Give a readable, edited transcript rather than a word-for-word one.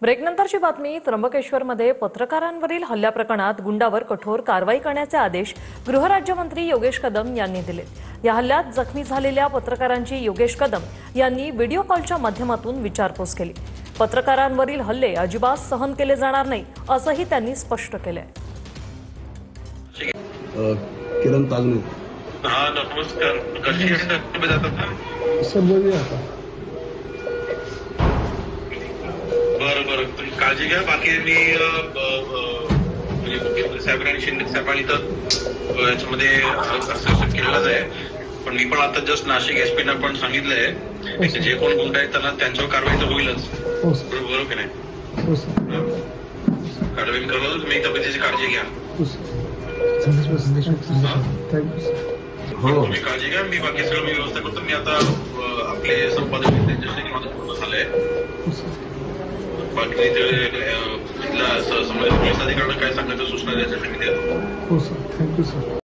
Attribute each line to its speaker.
Speaker 1: ब्रेकनंतरची बातमी. त्र्यंबकेश्वरमध्ये पत्रकारांवरील हल्ल्या प्रकरणात गुंडावर कठोर कारवाई करण्याचे आदेश गृहराज्यमंत्री योगेश कदम यांनी दिले. या हल्ल्यात जखमी झालेल्या पत्रकारांची योगेश कदम यांनी व्हिडिओ कॉलच्या माध्यमातून विचारपूस केली. पत्रकारांवरील हल्ले अजिबात सहन केले जाणार नाही असंही त्यांनी स्पष्ट केले.
Speaker 2: किरण तागणे.
Speaker 3: हाँ नमस्कार. कशी बरं बरं तुम्ही काळजी घ्या. बाकी मी म्हणजे मुख्यमंत्री साहेबांनी शिंदे साहेबांनी तर याच्यामध्ये हस्तक्षेप केलेलाच आहे. पण मी पण आता जस्ट नाशिक एसपीना पण सांगितलंय की जे कोण गुंड आहेत त्यांना त्यांच्यावर कारवाई तर होईलच. बरोबर की नाही? कारवाई करतो. तुम्ही तब्येतीची काळजी घ्या. तुम्ही काळजी घ्या. मी बाकी सगळं मी व्यवस्था करतो. मी आता आपले संपादक त्यांच्याशी माझं पूर्ण झालंय. बाकी तिथला पोलीस अधिकाऱ्यांना काय सांगायचं सूचना द्यायच्या मी देतो.